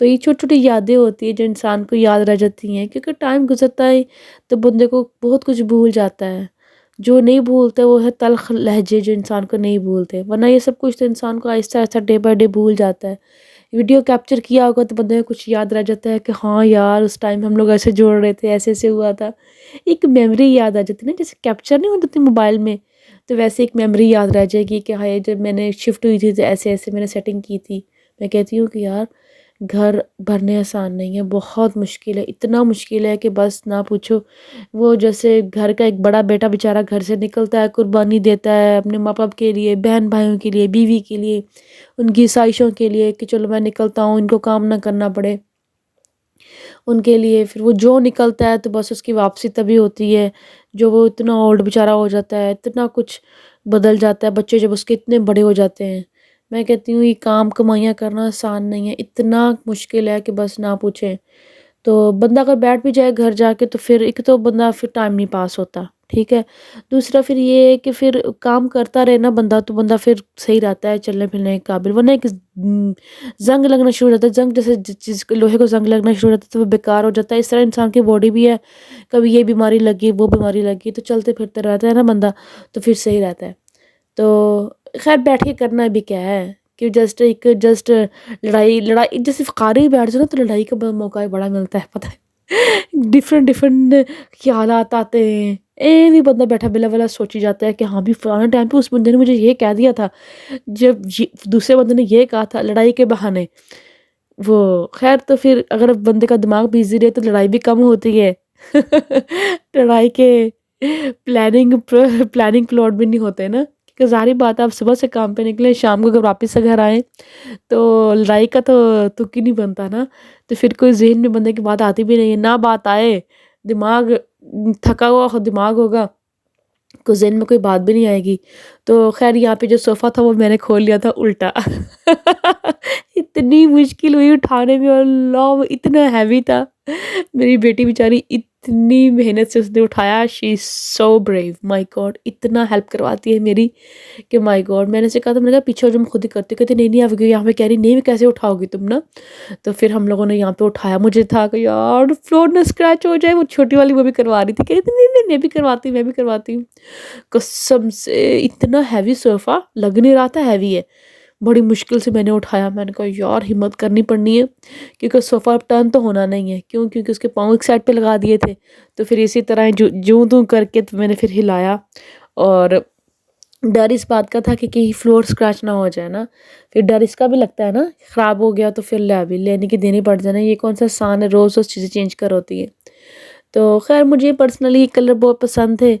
تو یہ چھوٹی چھوٹی یادیں ہوتی ہیں جو انسان کو یاد رہ جاتی ہیں، کیونکہ ٹائم گزرتا ہے تو بندے کو بہت کچھ بھول جاتا ہے۔ جو نہیں بھولتے وہ ہے تلخ لہجے، جو انسان کو نہیں بھولتے، ورنہ یہ سب کچھ تو انسان کو آہستہ آہستہ ڈے بائی ڈے بھول جاتا ہے۔ ویڈیو کیپچر کیا ہوگا تو بندے کو کچھ یاد رہ جاتا ہے کہ ہاں یار اس ٹائم ہم لوگ ایسے جوڑ رہے تھے، ایسے ایسے ہوا تھا، ایک میموری یاد آ جاتی ہے نا، جیسے کیپچر نہیں ہوتی موبائل میں، تو ویسے ایک میموری یاد رہ جائے گی کہ ہاں جب میں نے شفٹ ہوئی تھی تو ایسے ایسے میں نے سیٹنگ کی تھی۔ میں کہتی ہوں کہ یار گھر بھرنے آسان نہیں ہے، بہت مشکل ہے، اتنا مشکل ہے کہ بس نہ پوچھو۔ وہ جیسے گھر کا ایک بڑا بیٹا بیچارہ گھر سے نکلتا ہے، قربانی دیتا ہے اپنے ماں باپ کے لیے، بہن بھائیوں کے لیے، بیوی کے لیے، ان کی سائشوں کے لیے کہ چلو میں نکلتا ہوں، ان کو کام نہ کرنا پڑے ان کے لیے۔ پھر وہ جو نکلتا ہے تو بس اس کی واپسی تبھی ہوتی ہے جو وہ اتنا اولڈ بیچارہ ہو جاتا ہے، اتنا کچھ بدل جاتا ہے، بچے جب اس کے اتنے بڑے ہو جاتے ہیں۔ میں کہتی ہوں یہ کام کمائیاں کرنا آسان نہیں ہے، اتنا مشکل ہے کہ بس نہ پوچھیں۔ تو بندہ اگر بیٹھ بھی جائے گھر جا کے تو پھر ایک تو بندہ پھر ٹائم نہیں پاس ہوتا، ٹھیک ہے۔ دوسرا پھر یہ ہے کہ پھر کام کرتا رہے نا بندہ تو بندہ پھر صحیح رہتا ہے چلنے پھرنے کے قابل، ورنہ ایک زنگ لگنا شروع ہو جاتا ہے، زنگ جیسے چیز لوہے کو زنگ لگنا شروع ہو جاتا ہے تو وہ بیکار ہو جاتا ہے۔ اس طرح انسان کی باڈی بھی ہے، کبھی یہ بیماری لگی وہ بیماری لگی تو چلتے پھرتے رہتا ہے نا بندہ، تو پھر صحیح رہتا ہے۔ تو خیر بیٹھ کے کرنا بھی کیا ہے کہ جسٹ لڑائی جیسے قاری بیٹھ جائے نا تو لڑائی کا موقع بھی بڑا ملتا ہے، پتہ ہے ڈفرینٹ خیالات آتے ہیں، بھی بندہ بیٹھا بلا بلا سوچی جاتا ہے کہ ہاں بھی فلانے ٹائم پہ اس بندے نے مجھے یہ کہہ دیا تھا، جب دوسرے بندے نے یہ کہا تھا لڑائی کے بہانے وہ۔ خیر تو پھر اگر بندے کا دماغ بزی رہے تو لڑائی بھی کم ہوتی ہے لڑائی کے پلاننگ پلاٹ بھی نہیں ہوتے نا، کیونکہ ظاہری بات ہے آپ صبح سے کام پہ نکلے، شام کو اگر واپس سے گھر آئیں تو لڑائی کا تو تک ہی نہیں بنتا نا، تو پھر کوئی ذہن میں بندے کی بات آتی بھی نہیں ہے، نہ بات آئے دماغ تھکا ہوا دماغ ہوگا کو ذہن میں کوئی بات بھی نہیں آئے گی۔ تو خیر یہاں پہ جو صوفہ تھا وہ میں نے کھول لیا تھا الٹا اتنی مشکل ہوئی اٹھانے میں، اللہ وہ اتنا ہیوی تھا، میری بیٹی بیچاری اتنی محنت سے اس نے اٹھایا، شی از سو بریو، مائی گاڈ اتنا ہیلپ کرواتی ہے میری کہ مائی گاڈ۔ میں نے سے کہا تھا، میں نے کہا پیچھے جو میں خود ہی کرتی، کہتے نہیں نہیں اب یہاں پہ کہہ رہی نہیں میں کیسے اٹھاؤ گی تم نا، تو پھر ہم لوگوں نے یہاں پہ اٹھایا، مجھے تھا کہ یار فلور نہ اسکریچ ہو جائے، وہ چھوٹی والی وہ بھی کروا رہی تھی، کہہ رہی تھی نہیں نہیں میں بھی کرواتی ہوں میں بھی کرواتی ہوں۔ قسم سے اتنا ہیوی صوفہ لگ نہیں رہا تھا ہیوی ہے، بڑی مشکل سے میں نے اٹھایا، میں نے کہا یار ہمت کرنی پڑنی ہے کیونکہ صوفہ ٹرن تو ہونا نہیں ہے، کیونکہ اس کے پاؤں ایک سائڈ پہ لگا دیے تھے، تو پھر اسی طرح جوں توں کر کے میں نے پھر ہلایا، اور ڈر اس بات کا تھا کہ کہیں فلور اسکریچ نہ ہو جائے نا، پھر ڈر اس کا بھی لگتا ہے نا خراب ہو گیا تو پھر لینے کی دینی پڑ جانا، یہ کون سا آسان ہے روز چیزیں چینج کر ہوتی ہے۔ تو خیر مجھے پرسنلی یہ کلر بہت پسند تھے،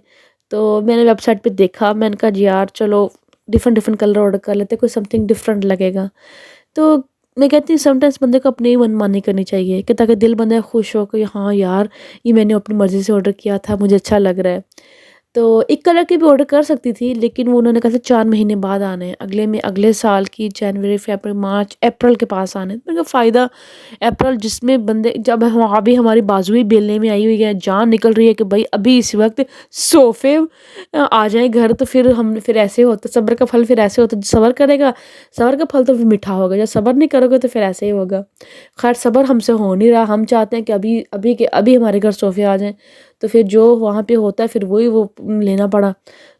تو میں نے ویب سائٹ پہ دیکھا، میں نے کہا جی یار چلو ڈفرینٹ کلر آرڈر کر لیتے، کوئی سم تھنگ ڈفرینٹ لگے گا۔ تو میں کہتی ہوں سم ٹائمس بندے کو اپنی من مانی کرنی چاہیے کہ تاکہ دل بندہ خوش ہو کہ ہاں یار یہ میں نے اپنی مرضی سے آرڈر کیا تھا، مجھے اچھا لگ رہا ہے۔ تو ایک کلر کی بھی آرڈر کر سکتی تھی لیکن وہ انہوں نے کہا تھا 4 مہینے بعد آنے ہیں، اگلے سال کی جنوری فیبرری مارچ اپریل کے پاس آنے ہیں۔ میں نے کہا فائدہ اپریل جس میں بندے جب وہاں بھی ہماری بازوئی بیلنے میں آئی ہوئی ہے، جان نکل رہی ہے کہ بھائی ابھی اس وقت صوفے آ جائیں گھر، تو پھر ایسے ہوتا صبر کا پھل، پھر ایسے ہوتا صبر کرے گا صبر کا پھل تو پھر میٹھا ہوگا، جب صبر نہیں کرو گے تو پھر ایسے ہی ہوگا۔ خیر صبر ہم سے ہو نہیں رہا، ہم چاہتے ہیں کہ ابھی ہمارے گھر صوفے آ جائیں، تو پھر جو وہاں پہ ہوتا ہے پھر وہی وہ لینا پڑا۔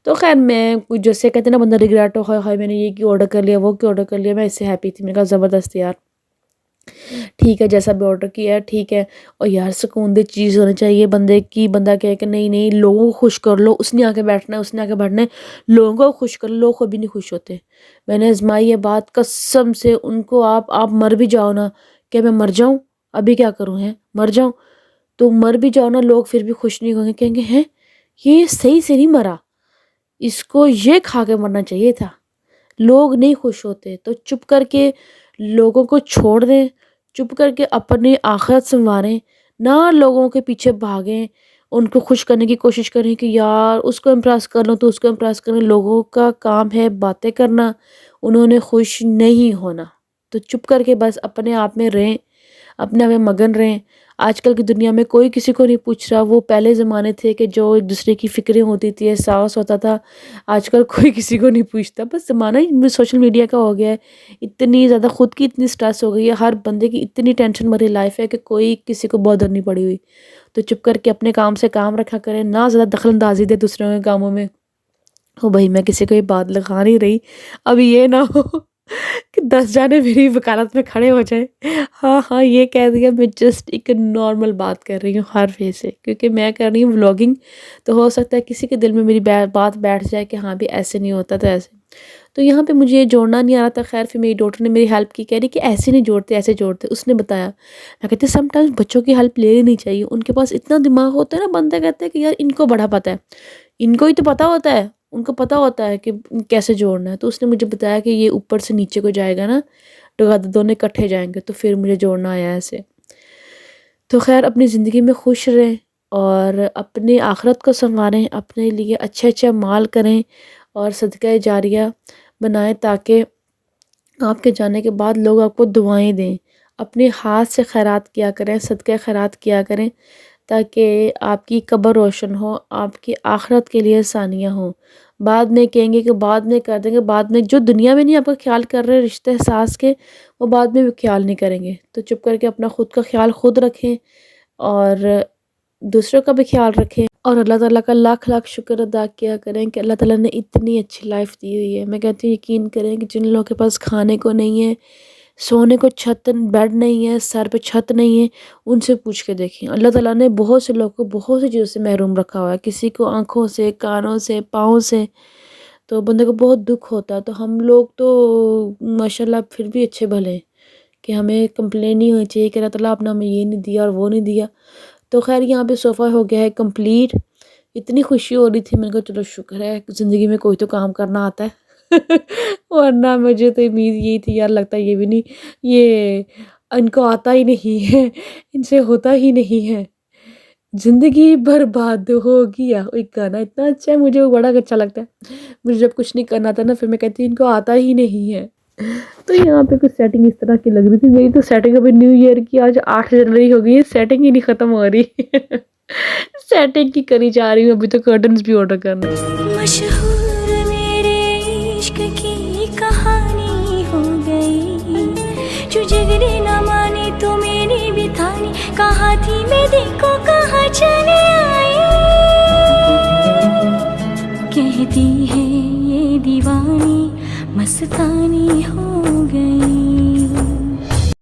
تو خیر میں جیسے کہتے ہیں نا بندہ ریگریٹ ہو، ہائے میں نے یہ کیوں آرڈر کر لیا وہ کیوں آرڈر کر لیا، میں اس سے ہیپی تھی، میں نے کہا زبردست یار ٹھیک ہے جیسا بھی آرڈر کیا ہے ٹھیک ہے۔ اور یار سکون دہ چیز ہونی چاہیے بندے کی، بندہ کہے کہ نہیں نہیں لوگوں کو خوش کر لو، اس نے آ کے بیٹھنا ہے اس نے آ کے بیٹھنا ہے، لوگوں کو خوش کر لو، لوگ کبھی نہیں خوش ہوتے۔ میں نے آزمائی یہ بات قسم سے، ان کو آپ مر بھی جاؤ نا، کہ میں مر جاؤں ابھی کیا کروں ہے مر جاؤں، تو مر بھی جاؤ نا لوگ پھر بھی خوش نہیں ہوں گے، کہیں گے ہیں یہ صحیح سے نہیں مرا، اس کو یہ کھا کے مرنا چاہیے تھا۔ لوگ نہیں خوش ہوتے تو چپ کر کے لوگوں کو چھوڑ دیں، چپ کر کے اپنی آخرت سنواریں، نہ لوگوں کے پیچھے بھاگیں، ان کو خوش کرنے کی کوشش کریں کہ یار اس کو امپریس کر لوں تو اس کو امپریس کریں۔ لوگوں کا کام ہے باتیں کرنا، انہوں نے خوش نہیں ہونا، تو چپ کر کے بس اپنے آپ میں رہیں، اپنے آپ میں مگن رہیں، آج کل کی دنیا میں کوئی کسی کو نہیں پوچھ رہا. وہ پہلے زمانے تھے کہ جو ایک دوسرے کی فکریں ہوتی تھی، احساس ہوتا تھا. آج کل کوئی کسی کو نہیں پوچھتا. بس زمانہ ہی سوشل میڈیا کا ہو گیا ہے. اتنی زیادہ خود کی اتنی سٹریس ہو گئی ہے، ہر بندے کی اتنی ٹینشن بھری لائف ہے کہ کوئی کسی کو بودر نہیں پڑی ہوئی. تو چپ کر کے اپنے کام سے کام رکھا کریں، نہ زیادہ دخل اندازی دے دوسروں کے کاموں میں. او بھائی میں کسی کو یہ بات لگا نہیں رہی، اب یہ نہ ہو کہ 10 جانے میری وکالت میں کھڑے ہو جائیں. ہاں ہاں یہ کہہ دیا، میں جسٹ ایک نارمل بات کر رہی ہوں ہر فیس سے، کیونکہ میں کر رہی ہوں ولاگنگ. تو ہو سکتا ہے کسی کے دل میں میری بات بیٹھ جائے کہ ہاں بھی ایسے نہیں ہوتا تو ایسے. تو یہاں پہ مجھے یہ جوڑنا نہیں آ رہا تھا. خیر پھر میری ڈاکٹر نے میری ہیلپ کی، کہہ رہی کہ ایسے نہیں جوڑتے، ایسے جوڑتے. اس نے بتایا. میں کہتی سم ٹائمز بچوں کی ہیلپ لے لینی چاہیے، ان کے پاس اتنا دماغ ہوتا ہے نا. بندہ کہتا ہے کہ یار ان کو بڑا پتہ ہے، ان کو ہی تو پتہ ہوتا ہے، ان کو پتہ ہوتا ہے کہ کیسے جوڑنا ہے. تو اس نے مجھے بتایا کہ یہ اوپر سے نیچے کو جائے گا نا، دونوں اکٹھے جائیں گے، تو پھر مجھے جوڑنا آیا ایسے. تو خیر اپنی زندگی میں خوش رہیں اور اپنی آخرت کو سنواریں، اپنے لیے اچھے اچھے اعمال کریں اور صدقہ جاریہ بنائیں، تاکہ آپ کے جانے کے بعد لوگ آپ کو دعائیں دیں. اپنے ہاتھ سے خیرات کیا کریں، صدقہ خیرات کیا کریں، تاکہ آپ کی قبر روشن ہو، آپ کی آخرت کے لیے آسانیاں ہوں. بعد میں کہیں گے کہ بعد میں کر دیں گے، بعد میں جو دنیا میں نہیں آپ کا خیال کر رہے رشتے احساس کے، وہ بعد میں بھی خیال نہیں کریں گے. تو چپ کر کے اپنا خود کا خیال خود رکھیں اور دوسروں کا بھی خیال رکھیں. اور اللہ تعالیٰ کا لاکھ لاکھ شکر ادا کیا کریں کہ اللہ تعالیٰ نے اتنی اچھی لائف دی ہوئی ہے. میں کہتی ہوں یقین کریں کہ جن لوگوں کے پاس کھانے کو نہیں ہے، سونے کو چھت بیڈ نہیں ہے، سر پہ چھت نہیں ہے، ان سے پوچھ کے دیکھیں. اللہ تعالیٰ نے بہت سے لوگوں کو بہت سی چیزوں سے محروم رکھا ہوا ہے، کسی کو آنکھوں سے، کانوں سے، پاؤں سے. تو بندے کو بہت دکھ ہوتا ہے. تو ہم لوگ تو ماشاءاللہ پھر بھی اچھے بھلے ہیں کہ ہمیں کمپلین نہیں ہونی چاہیے کہ اللہ تعالیٰ آپ نے ہمیں یہ نہیں دیا اور وہ نہیں دیا. تو خیر یہاں پہ صوفہ ہو گیا ہے کمپلیٹ. اتنی خوشی ہو رہی تھی، میں نے کہا چلو شکر ہے زندگی میں کوئی تو کام کرنا آتا ہے. ورنہ مجھے تو امید یہی تھی یار، لگتا ہے یہ بھی نہیں، یہ ان کو آتا ہی نہیں ہے، ان سے ہوتا ہی نہیں ہے. زندگی برباد ہو گیا، ایک گانا اتنا اچھا ہے، مجھے وہ بڑا اچھا لگتا ہے. مجھے جب کچھ نہیں کرنا تھا نا، پھر میں کہتی ان کو آتا ہی نہیں ہے. تو یہاں پہ کچھ سیٹنگ اس طرح کی لگ رہی تھی. میری تو سیٹنگ ابھی نیو ایئر کی آج 8 جنوری ہو گئی ہے، سیٹنگ ہی نہیں ختم ہو رہی. سیٹنگ کی کری جا رہی ہوں، ابھی تو کرٹنز بھی آرڈر کرنا ہے. مشہور میرے عشق کی کہانی ہو گئی، جو جگری نہ مانی تو میری بھی تھانی. کہاں تھی میں دیکھو کہاں چلے آئی، کہتی ہے یہ دیوانی مستانی ہو